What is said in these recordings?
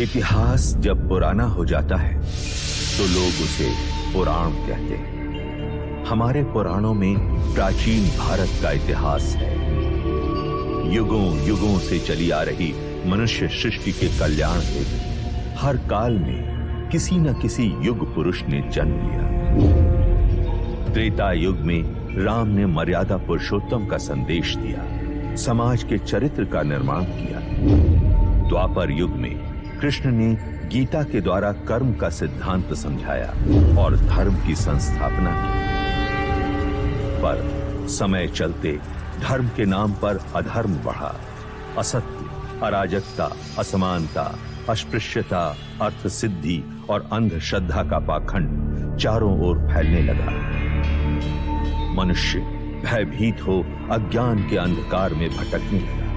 इतिहास जब पुराना हो जाता है तो लोग उसे पुराण कहते हैं। हमारे पुराणों में प्राचीन भारत का इतिहास है। युगों युगों से चली आ रही मनुष्य सृष्टि के कल्याण हेतु हर काल में किसी न किसी युग पुरुष ने जन्म लिया। त्रेता युग में राम ने मर्यादा पुरुषोत्तम का संदेश दिया, समाज के चरित्र का निर्माण किया। द्वापर युग में कृष्ण ने गीता के द्वारा कर्म का सिद्धांत समझाया और धर्म की संस्थापना की। पर समय चलते धर्म के नाम पर अधर्म बढ़ा। असत्य, अराजकता, असमानता, अस्पृश्यता, अर्थ सिद्धि और अंधश्रद्धा का पाखंड चारों ओर फैलने लगा। मनुष्य भयभीत हो अज्ञान के अंधकार में भटकने लगा।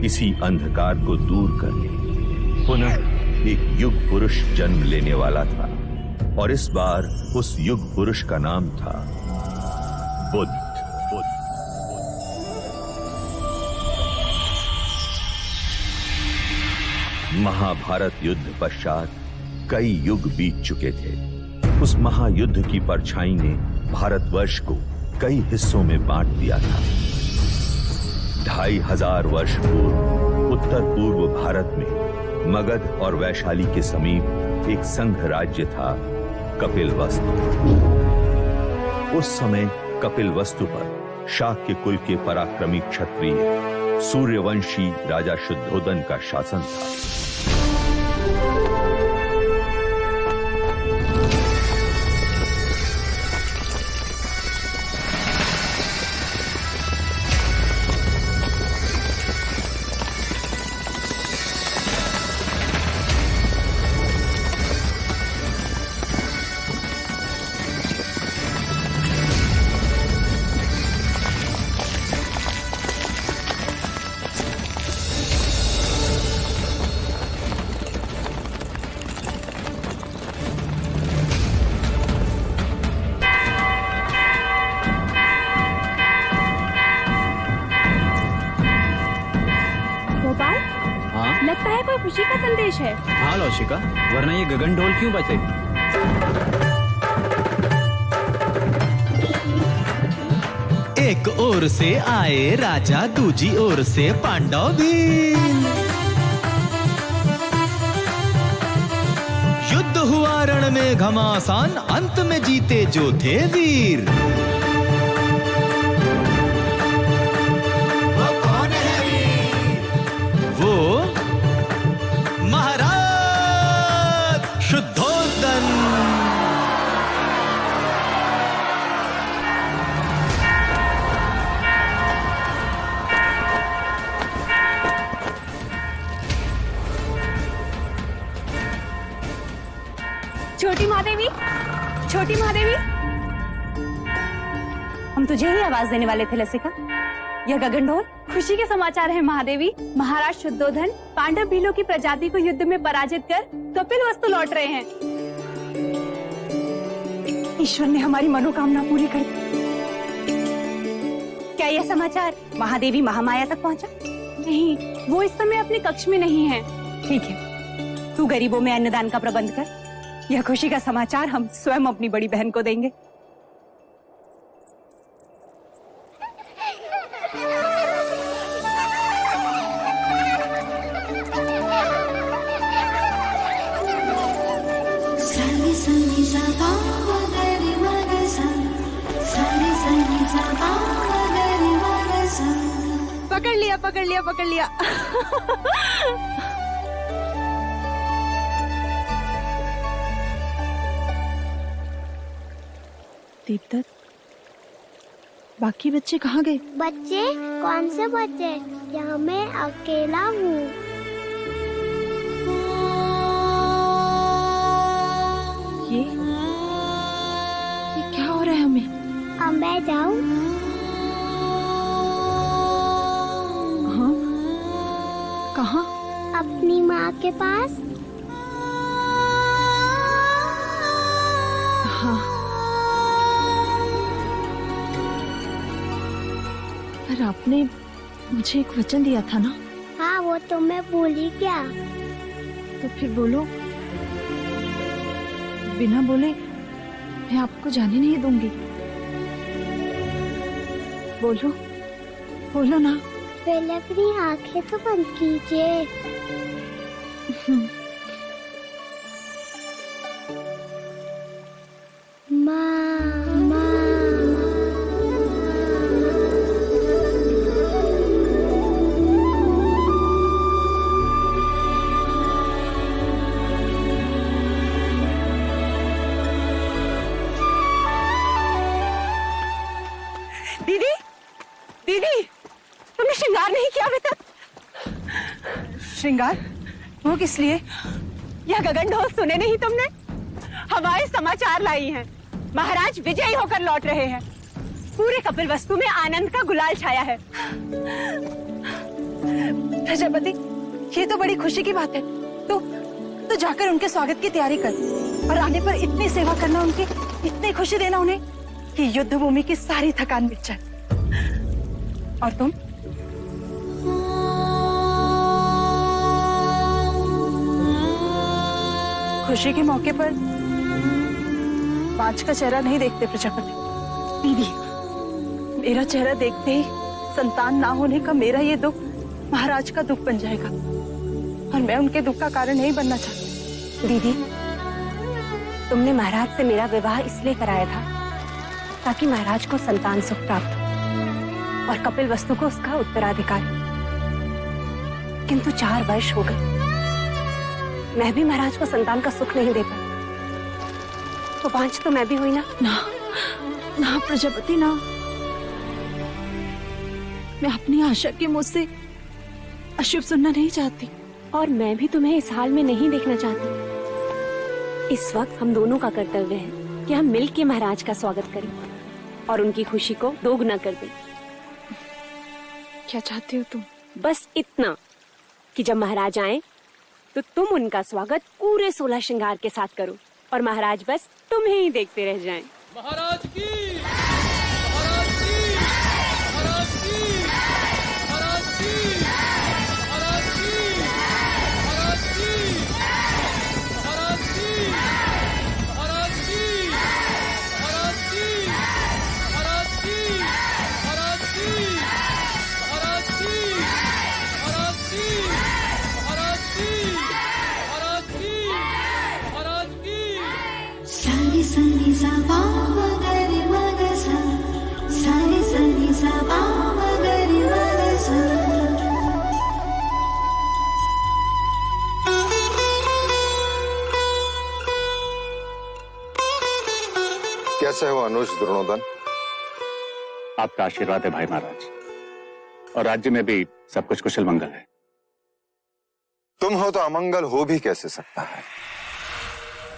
इसी अंधकार को दूर करने पुनः एक युग पुरुष जन्म लेने वाला था और इस बार उस युग पुरुष का नाम था बुद्ध। महाभारत युद्ध पश्चात कई युग बीत चुके थे। उस महायुद्ध की परछाई ने भारतवर्ष को कई हिस्सों में बांट दिया था। 2500 वर्ष पूर्व उत्तर पूर्व भारत में मगध और वैशाली के समीप एक संघ राज्य था, कपिलवस्तु। उस समय कपिलवस्तु पर शाक्य कुल के पराक्रमी क्षत्रिय सूर्यवंशी राजा शुद्धोदन का शासन था। लगता है कोई खुशी का संदेश है। हाँ लौशिका, वरना ये गगन ढोल क्यों बजे? एक ओर से आए राजा, दूजी ओर से पांडव भी। युद्ध हुआ रण में घमासान, अंत में जीते जो थे वीर। शुद्धोदन। छोटी महादेवी, छोटी महादेवी, हम तुझे ही आवाज देने वाले थे लसिका। यह गगन ढोल खुशी के समाचार है महादेवी। महाराज शुद्धोधन पांडव भीलों की प्रजाति को युद्ध में पराजित कर कपिलवस्तु लौट रहे हैं। ईश्वर ने हमारी मनोकामना पूरी कर दी। क्या यह समाचार महादेवी महामाया तक पहुंचा? नहीं, वो इस समय अपने कक्ष में नहीं है। ठीक है, तू गरीबों में अन्नदान का प्रबंध कर। यह खुशी का समाचार हम स्वयं अपनी बड़ी बहन को देंगे। पकड़ लिया, पकड़ लिया, पकड़ लिया। दीपदत्त, बाकी बच्चे कहाँ गए? बच्चे? कौन से बच्चे? यहाँ मैं अकेला हूँ। ये क्या हो रहा है हमें? अब मैं जाऊँ? हाँ? कहाँ? अपनी माँ के पास। हाँ, पर आपने मुझे एक वचन दिया था ना? हाँ, वो तो मैं भूल ही गया। तो फिर बोलो। बिना बोले मैं आपको जाने नहीं दूंगी। बोलो, बोलो ना। पहले अपनी आंखें तो बंद कीजिए। दीदी, दीदी, तुमने श्रृंगार नहीं किया अभी तक? श्रृंगार? वो किस लिए? यह गगन ढोल सुने नहीं तुमने? हमारे समाचार लाई हैं। महाराज विजयी होकर लौट रहे हैं। पूरे कपिल वस्तु में आनंद का गुलाल छाया है। प्रजापति, ये तो बड़ी खुशी की बात है। तो जाकर उनके स्वागत की तैयारी कर और आने पर इतनी सेवा करना, उनकी इतनी खुशी देना उन्हें कि युद्ध भूमि की सारी थकान मिट जाए। और तुम? खुशी के मौके पर पांच का चेहरा नहीं देखते प्रजापति। दीदी, मेरा चेहरा देखते ही संतान ना होने का मेरा ये दुख महाराज का दुख बन जाएगा और मैं उनके दुख का कारण नहीं बनना चाहती। दीदी, तुमने महाराज से मेरा विवाह इसलिए कराया था ताकि महाराज को संतान सुख प्राप्त हो और कपिल वस्तु को उसका उत्तराधिकार। किंतु 4 वर्ष हो गए, मैं भी महाराज को संतान का सुख नहीं दे पाई। तो 5 तो मैं भी हुई ना। ना प्रजापति ना, मैं अपनी आशा के मुंह से अशुभ सुनना नहीं चाहती। और मैं भी तुम्हें इस हाल में नहीं देखना चाहती। इस वक्त हम दोनों का कर्तव्य है कि हम मिलकर महाराज का स्वागत करें और उनकी खुशी को दोगुना कर दें। क्या चाहती हो तुम? बस इतना कि जब महाराज आए तो तुम उनका स्वागत पूरे 16 श्रृंगार के साथ करो और महाराज बस तुम्हें ही देखते रह जाएं। महाराज की, महाराज की, महाराज की, महाराज की, महाराज की, महाराज की, महाराज की, महाराज की, महाराज की, महाराज की, महाराज की, महाराज की, महाराज की, महाराज की, महाराज की, महाराज की। सारी सनी सा मगरी मगसा, सारी सनी सा मगरी मगसा। कैसे हो अनुज द्रोणोदन? आपका आशीर्वाद है भाई महाराज, और राज्य में भी सब कुछ कुशल मंगल है। तुम हो तो अमंगल हो भी कैसे सकता है?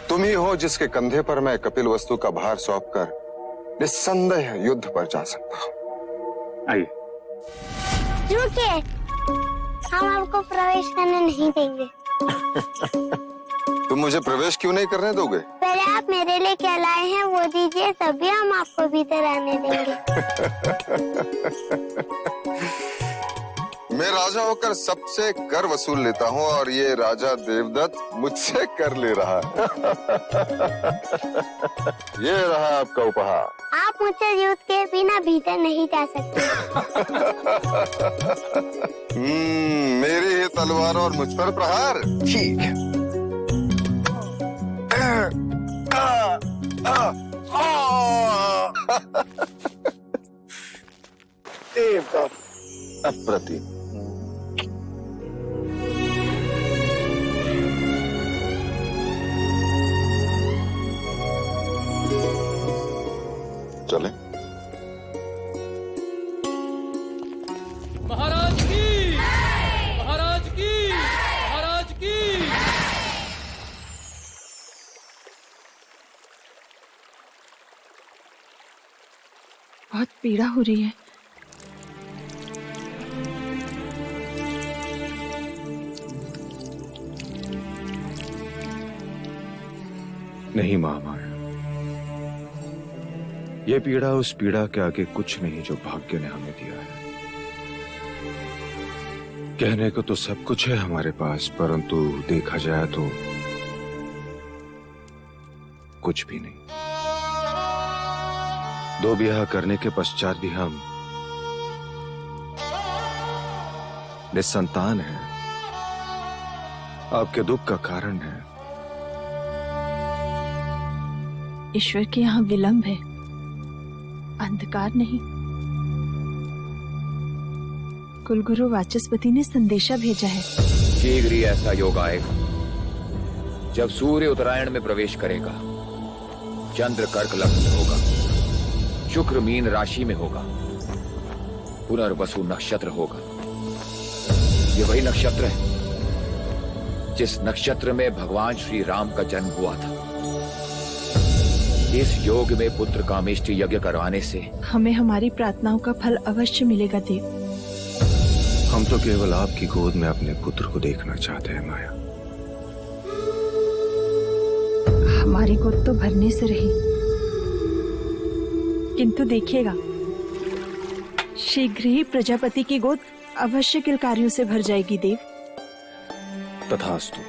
तुम ही हो जिसके कंधे पर मैं कपिल वस्तु का भार सौंपकर निस्संदेह युद्ध पर जा सकता हूं। आइए। रुकिए, हम आपको प्रवेश करने नहीं देंगे। तुम मुझे प्रवेश क्यों नहीं करने दोगे? पहले आप मेरे लिए क्या लाए हैं वो दीजिए, तभी हम आपको भीतर आने देंगे। मैं राजा होकर सबसे कर वसूल लेता हूँ और ये राजा देवदत्त मुझसे कर ले रहा है। ये रहा आपका उपहार। आप मुझसे युद्ध के बिना भीतर नहीं जा सकते। मेरी ही तलवार और मुझ पर प्रहार। ठीक है। अप्रतिम। चले। महाराज की, महाराज की, महाराज की। बहुत पीड़ा हो रही है। नहीं महामाया, ये पीड़ा उस पीड़ा के आगे कुछ नहीं जो भाग्य ने हमें दिया है। कहने को तो सब कुछ है हमारे पास, परंतु देखा जाए तो कुछ भी नहीं। 2 ब्याह करने के पश्चात भी हम निसंतान हैं। आपके दुख का कारण है। ईश्वर के यहाँ विलंब है, अंधकार नहीं। कुलगुरु वाचस्पति ने संदेशा भेजा है। शीघ्र ही ऐसा योग आएगा जब सूर्य उत्तरायण में प्रवेश करेगा, चंद्र कर्क लग्न में होगा, शुक्र मीन राशि में होगा, पुनर्वसु नक्षत्र होगा। ये वही नक्षत्र है जिस नक्षत्र में भगवान श्री राम का जन्म हुआ था। इस योग में पुत्र कामेष्टि यज्ञ करवाने से हमें हमारी प्रार्थनाओं का फल अवश्य मिलेगा देव। हम तो केवल आपकी गोद में अपने पुत्र को देखना चाहते हैं माया। हमारी गोद तो भरने से रही, किंतु देखिएगा शीघ्र ही प्रजापति की गोद अवश्य किलकारियों से भर जाएगी देव। तथास्तु।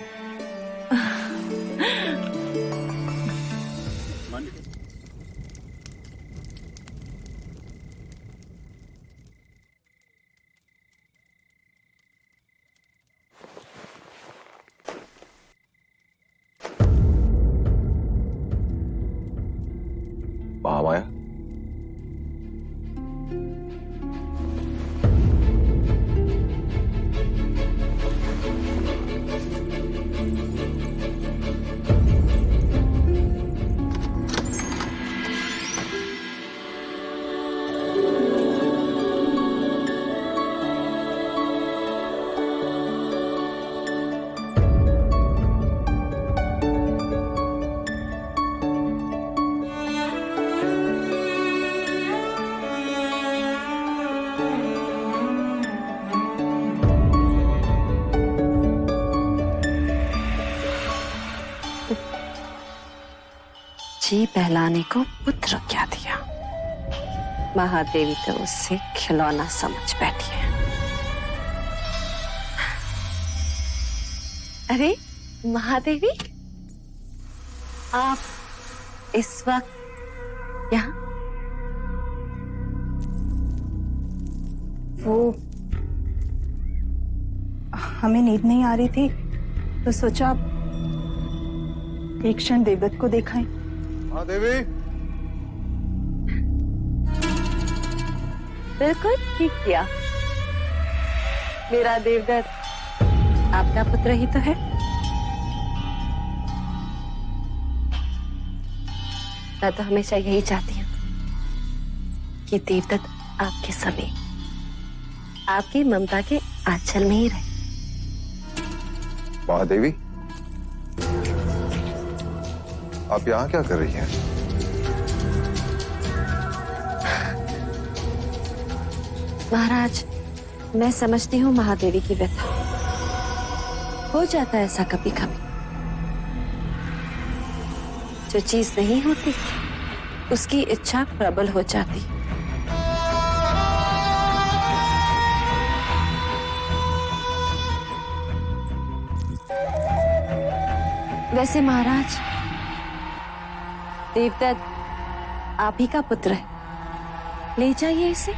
महामाया, जी बहलाने को पुत्र क्या दिया, महादेवी तो उससे खिलौना समझ बैठी है। अरे महादेवी, आप इस वक्त यहाँ? वो हमें नींद नहीं आ रही थी तो सोचा एक क्षण देवदत्त को देखाएं। देवी, बिल्कुल ठीक किया। मेरा देवदत्त आपका पुत्र ही तो है। मैं तो हमेशा यही चाहती हूँ कि देवदत्त आपके समीप, आपकी ममता के आंचल में ही रहे। महादेवी, आप यहाँ क्या कर रही हैं? महाराज, मैं समझती हूँ महादेवी की व्यथा। हो जाता है ऐसा कभी कभी। जो चीज नहीं होती उसकी इच्छा प्रबल हो जाती। वैसे महाराज, देवदत्त आप ही का पुत्र है, ले जाइए इसे।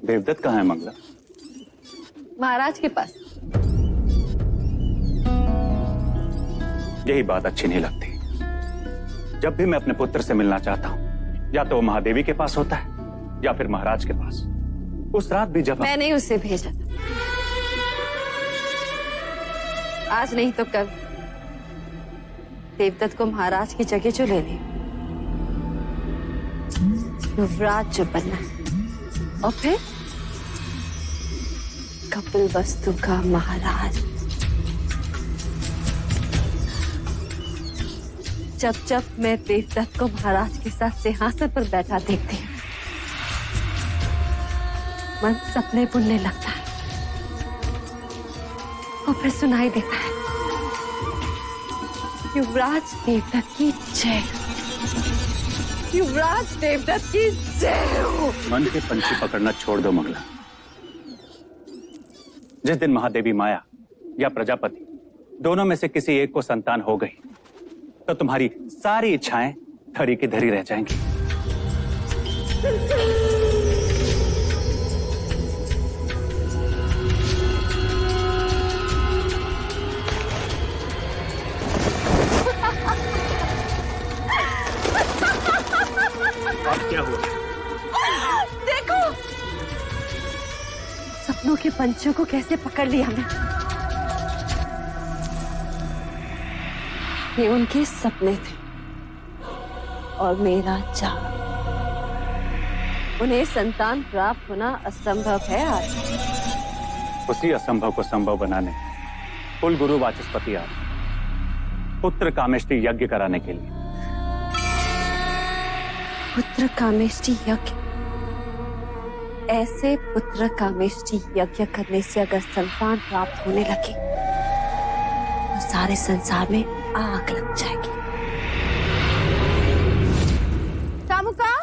देवदत्त कहाँ है मंगला? महाराज के पास। यही बात अच्छी नहीं लगती। जब भी मैं अपने पुत्र से मिलना चाहता हूँ, या तो वो महादेवी के पास होता है या फिर महाराज के पास। उस रात भी जब मैंने उसे भेजा था, आज नहीं तो कल देवदत्त को महाराज की जगह जो लेनी, युवराज जो बनना है, और फिर कपिल वस्तु का महाराज। जब जब मैं देवदत्त को महाराज के साथ सिंहासन पर बैठा देखती हूँ, मन सपने बुनने लगता है और फिर सुनाई देता है, युवराज देवदत्त की जय, युवराज देवदत्त की जय हो। मन के पंछी पकड़ना छोड़ दो मंगला। जिस दिन महादेवी माया या प्रजापति दोनों में से किसी एक को संतान हो गई तो तुम्हारी सारी इच्छाएं धरी की धरी रह जाएंगी। अब क्या हुआ? देखो सपनों के पंछियों को कैसे पकड़ लिया मैं। ये उनके सपने थे और मेरा चाह। उन्हें संतान प्राप्त होना असंभव है आज। उसी असंभव को संभव बनाने कुल गुरु वाचस्पति आज पुत्र कामेष्टि यज्ञ कराने के लिए। पुत्र कामेष्टि यज्ञ? ऐसे पुत्र कामेष्टि यज्ञ करने से अगर संतान प्राप्त होने लगे तो सारे संसार में आग लग जाएगी। शामुका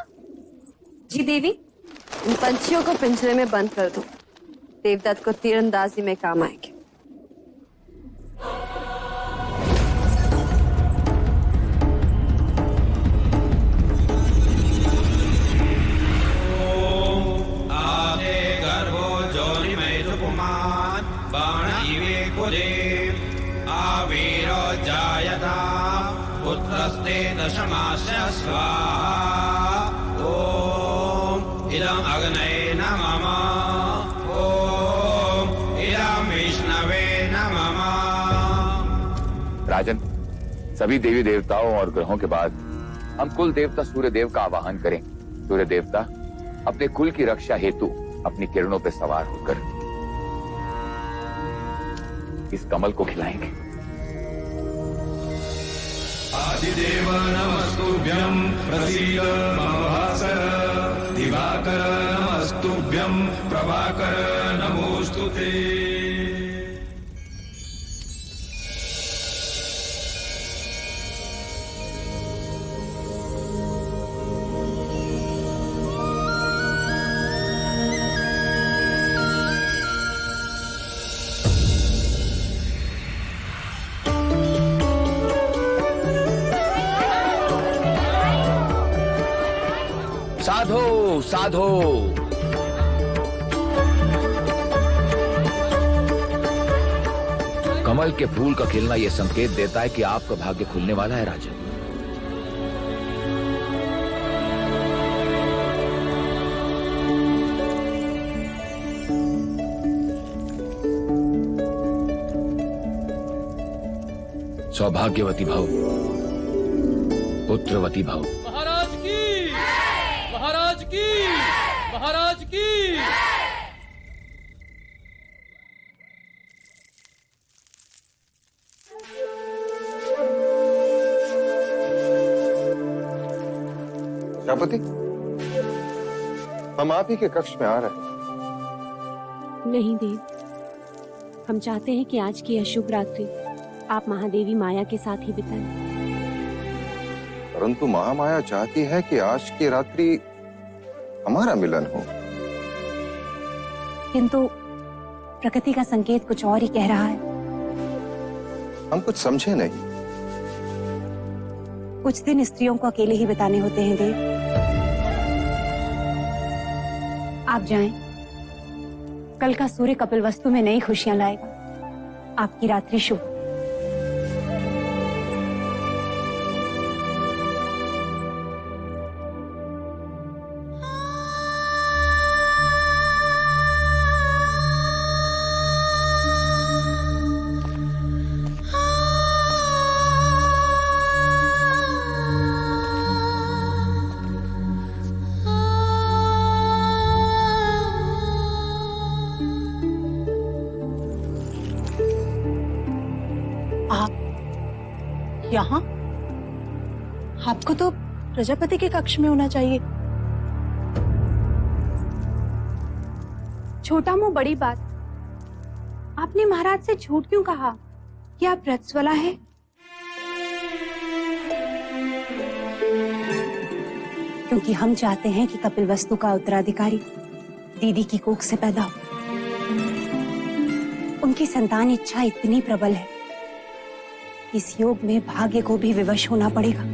जी देवी, इन पंछियों को पिंजरे में बंद कर दो। देवदत्त को तीरंदाजी में काम आएंगे। पुत्रस्ते दशमास्य स्वाहा। ओम इदं अग्नये नमः। ओम इदं विष्णवे नमः। राजन, सभी देवी देवताओं और ग्रहों के बाद हम कुल देवता सूर्य देव का आवाहन करें। सूर्य देवता अपने कुल की रक्षा हेतु अपनी किरणों पर सवार होकर इस कमल को खिलाएंगे। आदिदेव नमस्तुभ्यं प्रसीद मम भास्कर। दिवाकर नमस्तुभ्यं प्रभाकर नमोस्तुते। साधो साधो, कमल के फूल का खिलना यह संकेत देता है कि आपका भाग्य खुलने वाला है राजन। सौभाग्यवती भव, पुत्रवती भव। महाराज की, महाराज की, महाराज की। प्रजापति, हम आप ही के कक्ष में आ रहे हैं। नहीं देव, हम चाहते हैं कि आज की अशुभ रात्रि आप महादेवी माया के साथ ही बिताएं। परंतु महामाया चाहती है कि आज की रात्रि हमारा मिलन हो। किंतु प्रकृति का संकेत कुछ और ही कह रहा है। हम कुछ समझे नहीं। कुछ दिन स्त्रियों को अकेले ही बिताने होते हैं देव। आप जाएं। कल का सूर्य कपिलवस्तु में नई खुशियां लाएगा। आपकी रात्रि शुभ। आप यहाँ? आपको तो प्रजापति के कक्ष में होना चाहिए। छोटा मुंह बड़ी बात। आपने महाराज से झूठ क्यों कहा कि आप रत्सवला है? क्योंकि हम चाहते हैं कि कपिलवस्तु का उत्तराधिकारी दीदी की कोख से पैदा हो। उनकी संतान इच्छा इतनी प्रबल है, इस योग में भाग्य को भी विवश होना पड़ेगा।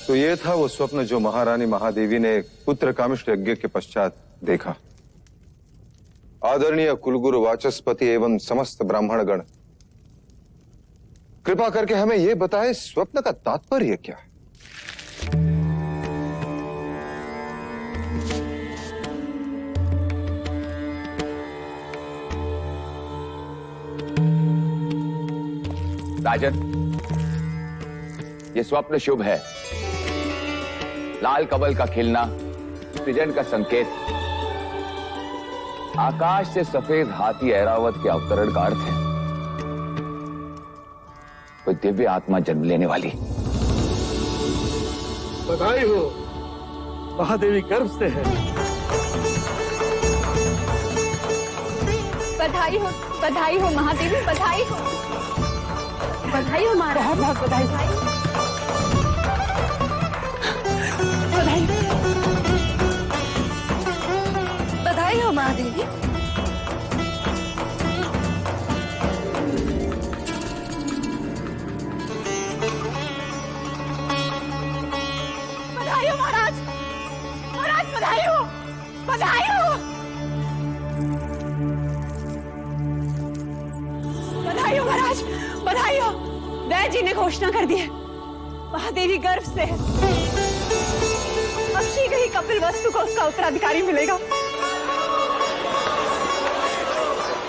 तो ये था वो स्वप्न जो महारानी महादेवी ने पुत्र कामिष्ठ यज्ञ के पश्चात देखा। आदरणीय कुलगुरु वाचस्पति एवं समस्त ब्राह्मणगण, कृपा करके हमें यह बताएं स्वप्न का तात्पर्य क्या है? राजन, ये स्वप्न शुभ है। लाल कमल का खिलना सृजन का संकेत, आकाश से सफेद हाथी ऐरावत के अवतरण का अर्थ है। कोई दिव्य आत्मा जन्म लेने वाली। बधाई हो, महादेवी गर्भ से है। बधाई हो महादेवी, बधाई हो। बधाई हो महाराज, बहुत बहुत बधाई। बधाई हो महादेवी। बधाई हो महाराज, महाराज बधाई हो, बधाई हो, बधाई हो महाराज, बधाई हो। वैद्य जी ने घोषणा कर दी है, महादेवी गर्भ से है। अब शीघ्र ही कपिलवस्तु को उसका उत्तराधिकारी मिलेगा।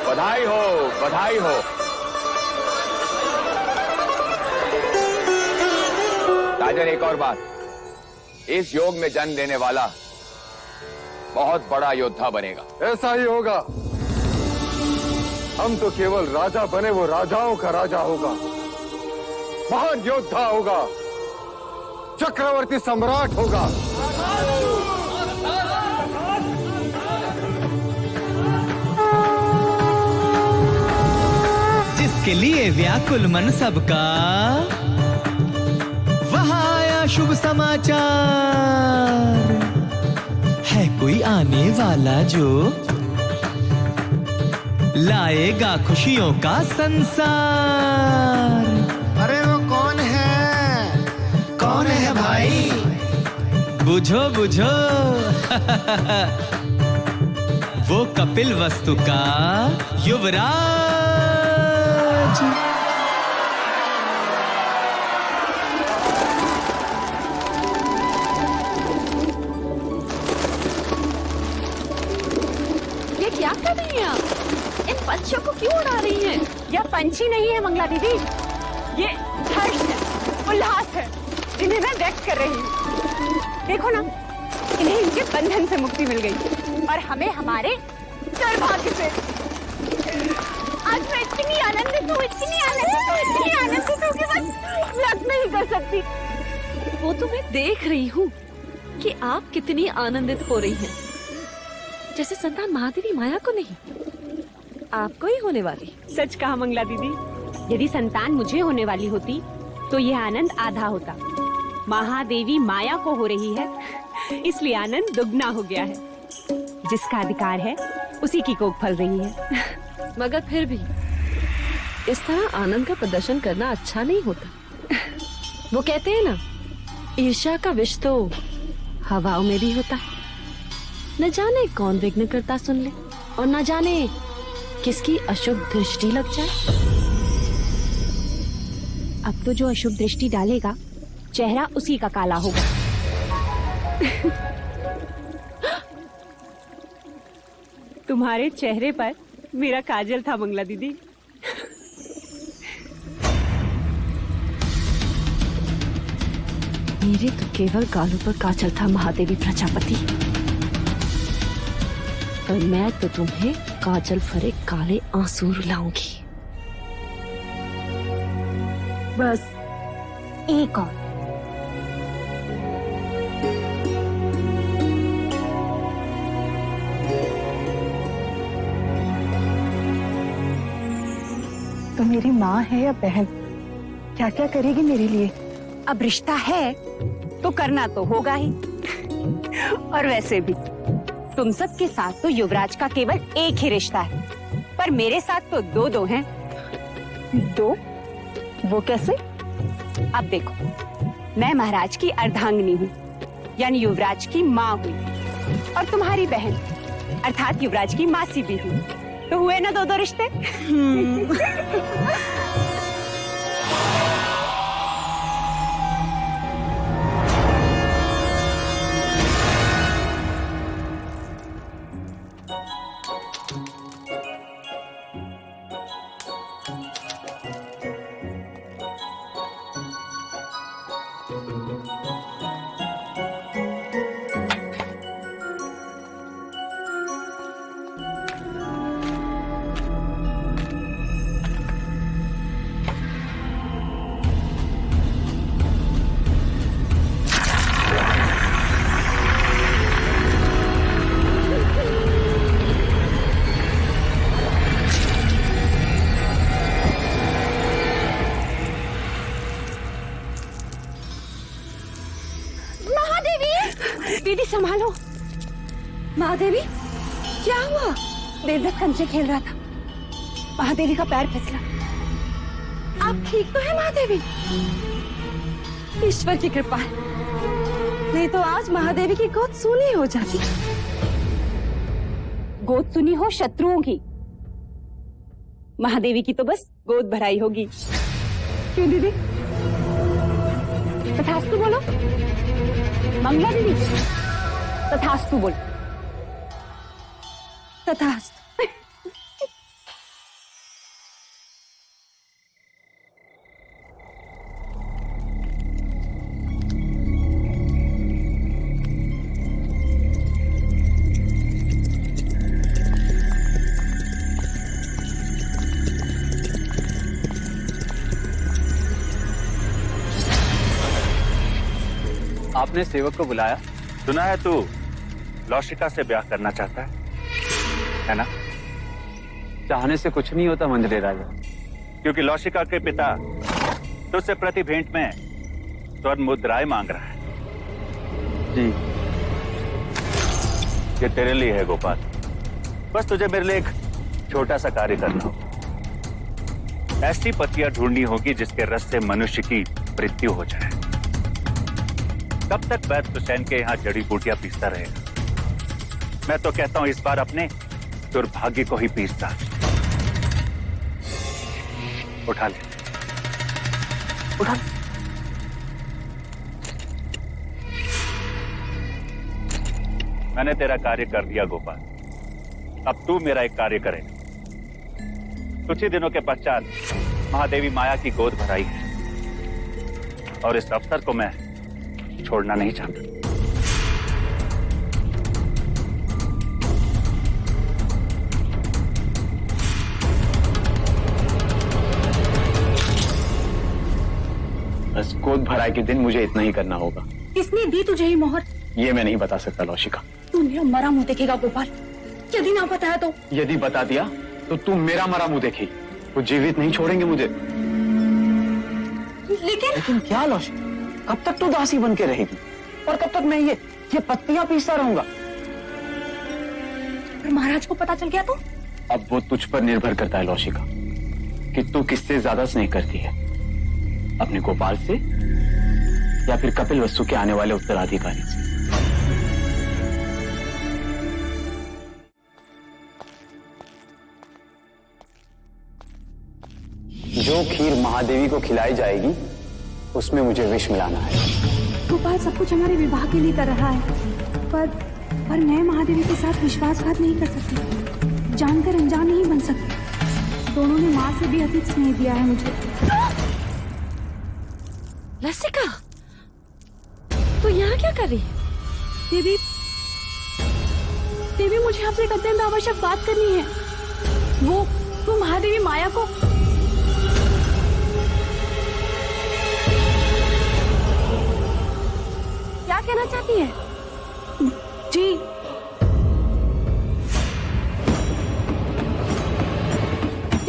बधाई हो, बधाई हो। राजन, एक और बात, इस योग में जन्म लेने वाला बहुत बड़ा योद्धा बनेगा। ऐसा ही होगा। हम तो केवल राजा बने, वो राजाओं का राजा होगा, महान योद्धा होगा, चक्रवर्ती सम्राट होगा। जिसके लिए व्याकुल मन सबका, वहां आया शुभ समाचार। है कोई आने वाला जो लाएगा खुशियों का संसार। अरे वो कौन है? कौन है भाई? बुझो बुझो। वो कपिल वस्तु का युवराज। ये क्या कर रही हैं आप? इन पंछियों को क्यों उड़ा रही हैं? यह पंछी नहीं है मंगला दीदी, ये हर्ष है, उल्लास है, जिन्हें मैं व्यक्त कर रही हूँ। देखो ना, इन्हें इनके बंधन से मुक्ति मिल गई और हमें हमारे सौभाग्य से। आज मैं इतनी आनंदित हूँ, इतनी आनंदित हूँ, इतनी आनंदित हूँ कि बस व्यक्त नहीं कर सकती। वो तो मैं देख रही हूँ कि आप कितनी आनंदित हो रही हैं। जैसे संतान महादेवी माया को नहीं, आपको ही होने वाली। सच कहा मंगला दीदी, यदि संतान मुझे होने वाली होती तो यह आनंद आधा होता। महादेवी माया को हो रही है, इसलिए आनंद दुगना हो गया है। जिसका अधिकार है उसी की कोख फल रही है। मगर फिर भी इस तरह आनंद का प्रदर्शन करना अच्छा नहीं होता। वो कहते हैं ना, ईर्ष्या का विष तो हवाओं में भी होता है। न जाने कौन विघ्न करता सुन ले और न जाने किसकी अशुभ दृष्टि लग जाए। अब तो जो अशुभ दृष्टि डालेगा चेहरा उसी का काला होगा। तुम्हारे चेहरे पर मेरा काजल था मंगला दीदी। मेरे तो केवल गालों पर काजल था महादेवी प्रजापति, पर मैं तो तुम्हें काजल भरे काले आंसू रुलाऊंगी। बस एक और। तो मेरी माँ है या बहन, क्या क्या करेगी मेरे लिए? अब रिश्ता है तो करना तो होगा ही। और वैसे भी तुम सबके साथ तो युवराज का केवल एक ही रिश्ता है, पर मेरे साथ तो दो दो हैं। दो? वो कैसे? अब देखो, मैं महाराज की अर्धांगिनी हूँ, यानी युवराज की माँ हुई, और तुम्हारी बहन अर्थात युवराज की मासी भी हुई। तो हुए ना दो दो रिश्ते। दीदी संभालो। महादेवी, क्या हुआ? देवदत्त कंचे खेल रहा था, महादेवी का पैर फिसला। आप ठीक तो है महादेवी? ईश्वर की कृपा है, नहीं तो आज महादेवी की गोद सूनी हो जाती। गोद सुनी हो शत्रुओं की, महादेवी की तो बस गोद भराई होगी। क्यों दीदी? तथास्तु बोलो मंगला दीदी, तथास्तु बोलो। तथास्तु। आपने सेवक को बुलाया? सुना है तू लौशिका से ब्याह करना चाहता है ना? चाहने से कुछ नहीं होता मंजरे राजा, क्योंकि लौशिका के पिता तुझसे प्रति भेंट में स्वर्ण मुद्राएं मांग रहा है। जी। ये तेरे लिए है गोपाल। बस तुझे मेरे लिए एक छोटा सा कार्य करना होगा। ऐसी पत्तियां ढूंढनी होगी जिसके रस से मनुष्य की मृत्यु हो जाए। कब तक वैद्य हुसैन के यहाँ जड़ी बूटियां पीसता रहेगा? मैं तो कहता हूं इस बार अपने दुर्भाग्य को ही पीसता। उठा ले, उठा ले। मैंने तेरा कार्य कर दिया गोपाल, अब तू मेरा एक कार्य करेगा। कुछ ही दिनों के पश्चात महादेवी माया की गोद भराई है और इस अवसर को मैं छोड़ना नहीं चाहता। बस गोद भराई के दिन मुझे इतना ही करना होगा। किसने दी तुझे ये मोहर? ये मैं नहीं बता सकता लौशिका। तू मेरा मरा मुंह देखेगा गोपाल, यदि ना बताया तो? यदि बता दिया तो तुम मेरा मरा मुंह देखेगी, वो जीवित नहीं छोड़ेंगे मुझे। लेकिन क्या लौशिका, कब तक तू दासी बन के रहेगी और कब तक मैं ये पत्तियां पीसता रहूंगा? पर महाराज को पता चल गया तो? अब वो तुझ पर निर्भर करता है लौशिका कि तू किससे ज्यादा स्नेह करती है, अपने गोपाल से या फिर कपिल वस्तु के आने वाले उत्तराधिकारी से। जो खीर महादेवी को खिलाई जाएगी उसमें मुझे विष मिलाना है। गोपाल सब कुछ हमारे विवाह के लिए कर रहा है, पर मैं महादेवी के साथ विश्वासघात नहीं कर सकती, जानकर अनजान नहीं बन सकती। दोनों ने माँ से भी अधिक स्नेह दिया है मुझे। लसिका, तू यहाँ क्या कर रही है? देवी मुझे आपसे एक अत्यंत आवश्यक बात करनी है। वो महादेवी माया को क्या कहना चाहती है? जी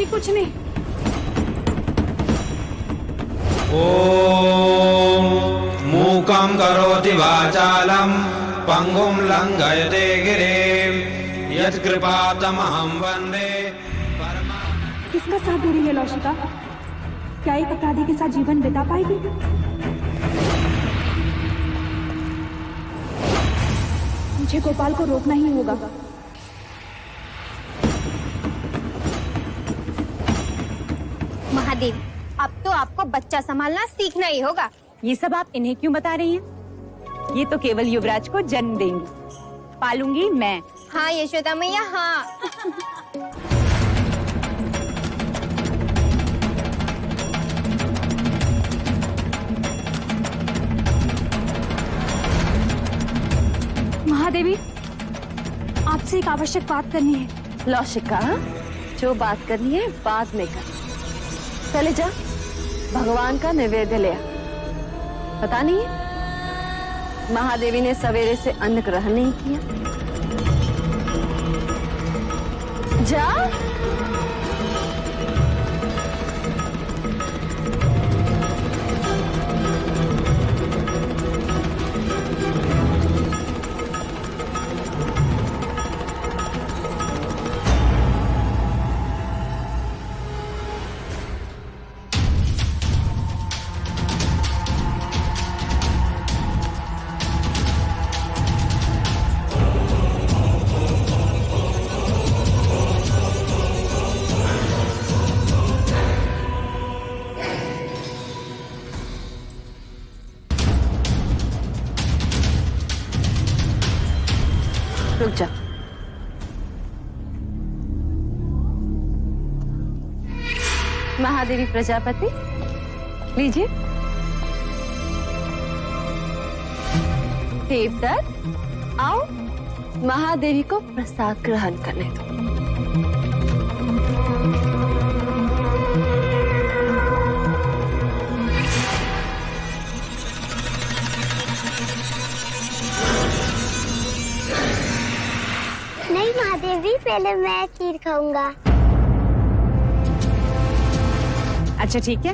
कुछ नहीं। ओम मूकं करोति वाचालं पंगुं लंघयते गिरिं यत्कृपातमहं वन्दे। किसका साथ दे रही है लौशिका? क्या एक अपराधी के साथ जीवन बिता पाएगी? मुझे गोपाल को रोकना ही होगा। महादेव, अब तो आपको बच्चा संभालना सीखना ही होगा। ये सब आप इन्हें क्यों बता रही हैं? ये तो केवल युवराज को जन्म देंगी, पालूंगी मैं। हाँ यशोदा मैया, हाँ। महादेवी, आपसे एक आवश्यक बात करनी है। लौशिका, जो बात करनी है बाद में कर। चले जा, भगवान का नैवेद्य ले आ। पता नहीं है महादेवी ने सवेरे से अन्न ग्रहण नहीं किया। जा। रुक जा। महादेवी प्रजापति, लीजिए। देवदत्त, आओ महादेवी को प्रसाद ग्रहण करने दो। डैडी पहले मैं खीर खाऊंगा। अच्छा ठीक है,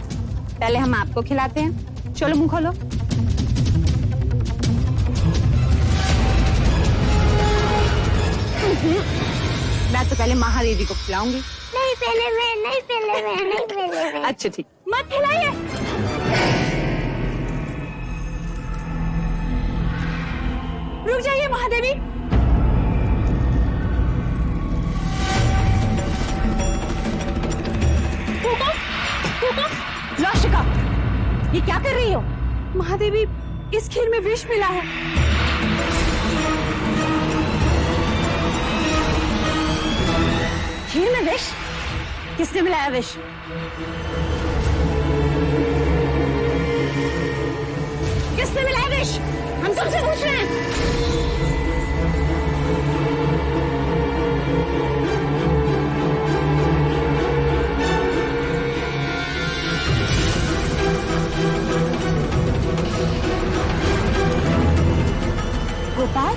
पहले हम आपको खिलाते हैं। चलो मुंह खोलो। मैं तो पहले महादेवी को खिलाऊंगी। नहीं पहले मैं, नहीं पहले मैं, नहीं पहले मैं। अच्छा ठीक, मत खिलाइए। रुक जाइए महादेवी। लौशिका, ये क्या कर रही हो? महादेवी, इस खीर में विष मिला है। खीर में विष? किसने मिलाया विष? किसने मिलाया विष? हम तुमसे पूछ रहे हैं। गोपाल,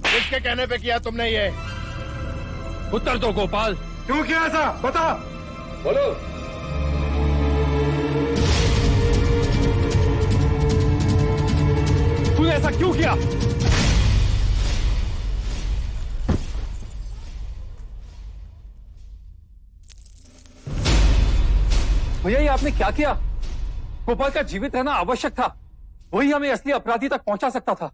किसके कहने पे किया तुमने ये? उत्तर दो गोपाल। क्यों किया ऐसा? बता। बोलो। तूने ऐसा क्यों किया? भैया, ये आपने क्या किया? गोपाल का जीवित रहना आवश्यक था। वही हमें असली अपराधी तक पहुंचा सकता था।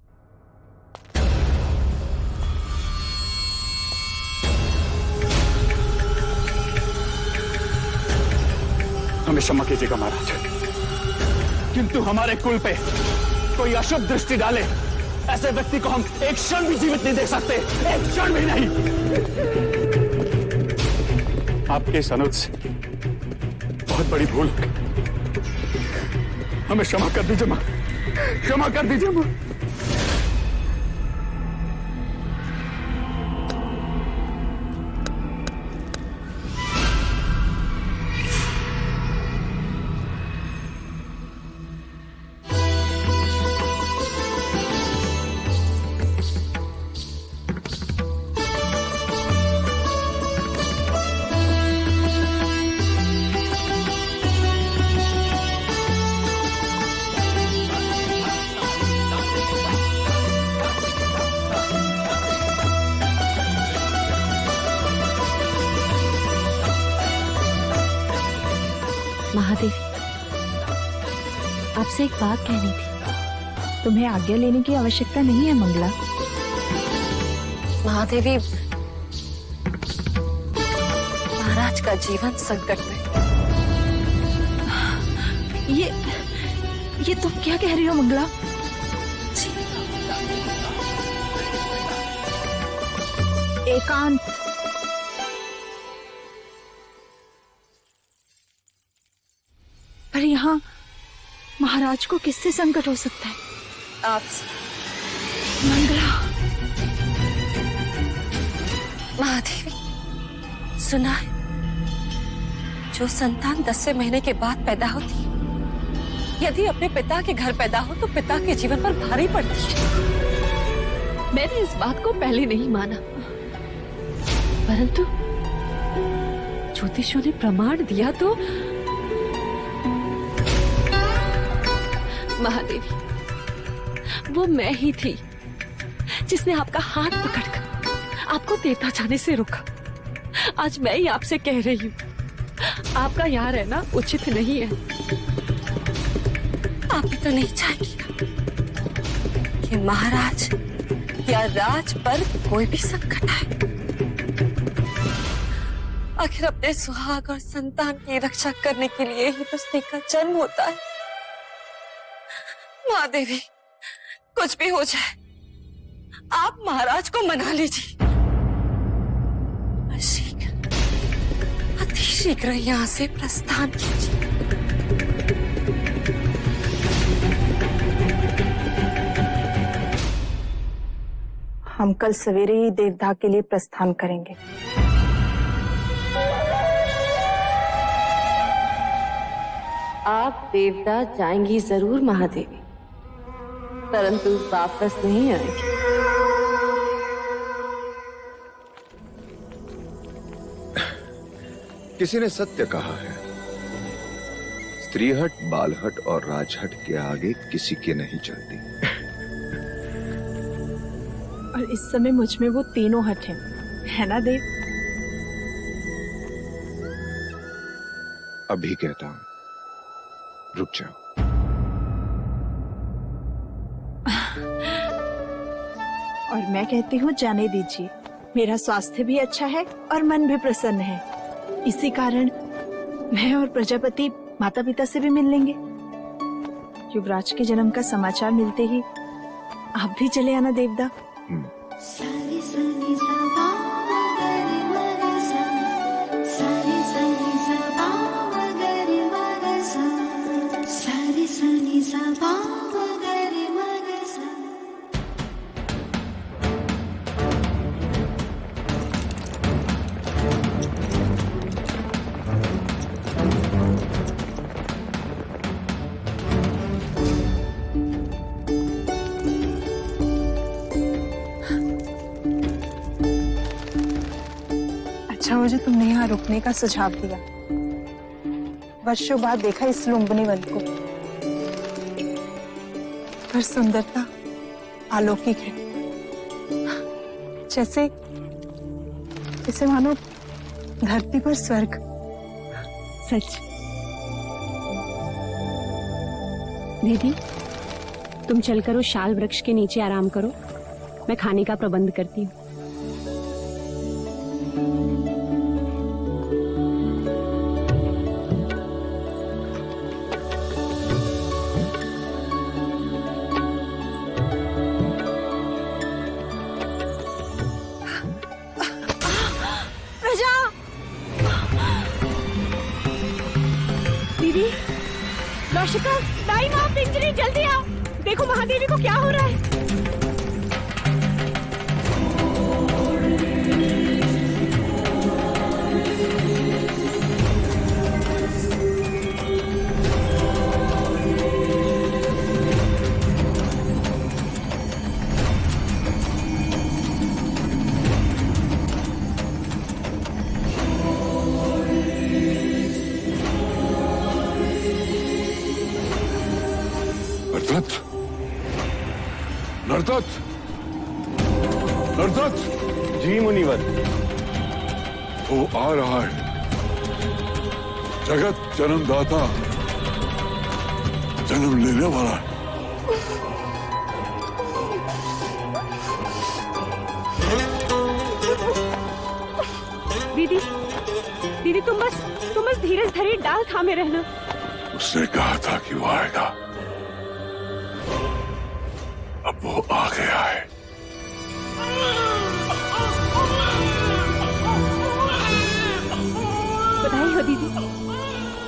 हमें क्षमा कीजिएगा महाराज, किंतु हमारे कुल पे कोई अशुभ दृष्टि डाले ऐसे व्यक्ति को हम एक क्षण भी जीवित नहीं देख सकते, एक क्षण भी नहीं। आपके इस अनुरोध से बहुत बड़ी भूल हो गई। हमें क्षमा कर दीजिए मां, क्षमा कर दीजिए मां। महादेवी, आपसे एक बात कहनी थी। तुम्हें आज्ञा लेने की आवश्यकता नहीं है मंगला। महादेवी, महाराज का जीवन संकट में। ये तुम क्या कह रही हो मंगला? एकांत, पर यहाँ महाराज को किससे संकट हो सकता है? आपसे। मंगला। महादेवी, सुना है, जो संतान 10वें महीने के बाद पैदा होती है, यदि अपने पिता के घर पैदा हो तो पिता के जीवन पर भारी पड़ती है। मैंने इस बात को पहले नहीं माना, परंतु ज्योतिषियों ने प्रमाण दिया तो महादेवी, वो मैं ही थी जिसने आपका हाथ पकड़कर आपको देवता जाने से रोका। आज मैं ही आपसे कह रही हूँ, आपका यहाँ रहना उचित नहीं है। आप भी तो नहीं चाहेंगी कि महाराज या राज पर कोई भी संकट आए। आखिर अपने सुहाग और संतान की रक्षा करने के लिए ही तो स्त्री का जन्म होता है। महादेवी, कुछ भी हो जाए, आप महाराज को मना लीजिए। शीघ्र, अति शीघ्र यहाँ से प्रस्थान कीजिए। हम कल सवेरे ही देवदाह के लिए प्रस्थान करेंगे। आप देवता जाएंगी जरूर महादेवी, परंतु वापस नहीं आएंगी। किसी ने सत्य कहा है, स्त्रीहट, बालहट और राजहट के आगे किसी के नहीं चलती। और इस समय मुझ में वो तीनों हट हैं, है ना देव? अभी कहता हूं, रुक जाओ। और मैं कहती हूँ जाने दीजिए, मेरा स्वास्थ्य भी अच्छा है और मन भी प्रसन्न है। इसी कारण मैं और प्रजापति माता पिता से भी मिल लेंगे। युवराज के जन्म का समाचार मिलते ही आप भी चले आना देवदा। सारी सनी सा पा मगरि मग सा, सारी सनी सा पा मगरि मग सा, सारी सनी सा पा मगरि मग सा। अच्छा हो जो तुमने यहाँ रुकने का सुझाव दिया। वर्षों बाद देखा इस लुम्बिनी वन को, पर सुंदरता अलौकिक है। जैसे जैसे मानो धरती पर स्वर्ग। सच। दीदी, तुम चलकर उस शाल वृक्ष के नीचे आराम करो, मैं खाने का प्रबंध करती हूँ। दीदी, लौशिका, दाई माँ, पिंजरी, जल्दी आओ। देखो महादेवी को क्या हो रहा है। नर्तत, नर्तत। जी मुनिवर। वो आ रहा है, जगत जन्मदाता, जन्म लेने वाला है। दीदी, दीदी तुम बस धीरज धरे डाल थामे रहना। उसने कहा था कि वो आएगा, अब वो आ गया है। बधाई हो दीदी,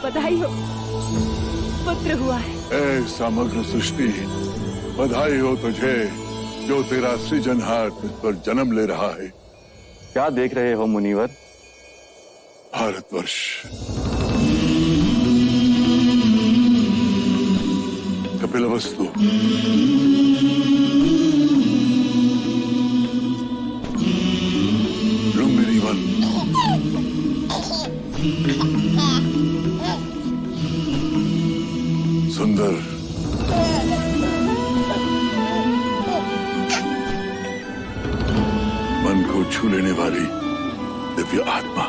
बधाई हो, पुत्र हुआ है। ऐ समग्र सृष्टि, बधाई हो तुझे जो तेरा सृजनहार तुझ पर जन्म ले रहा है। क्या देख रहे हो मुनिवर? भारतवर्ष, कपिलवस्तु, लुम्बिनी वन, सुंदर, मन को छू लेने वाली दिव्य आत्मा।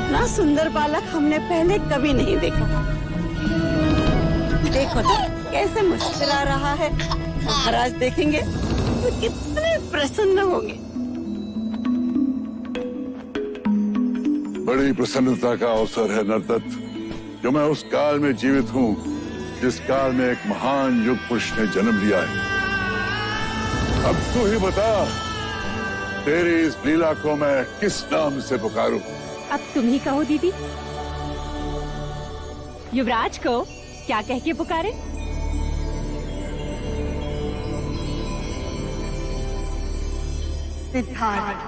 ना सुंदर बालक हमने पहले कभी नहीं देखा। देखो तो कैसे मुस्कुरा रहा है। महाराज देखेंगे तो कितने प्रसन्न होंगे। बड़ी प्रसन्नता का अवसर है नर्तत, जो मैं उस काल में जीवित हूँ जिस काल में एक महान युग पुरुष ने जन्म लिया है। अब तू ही बता, तेरी इस लीला को मैं किस नाम से पुकारूं? अब तुम ही कहो दीदी। युवराज को क्या कह के पुकारे? सिद्धार्थ।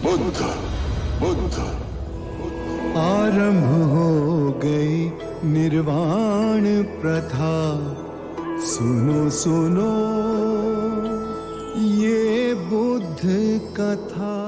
बुद्ध, बुद्ध। आरंभ हो गई निर्वाण प्रथा। सुनो सुनो ये बुद्ध कथा।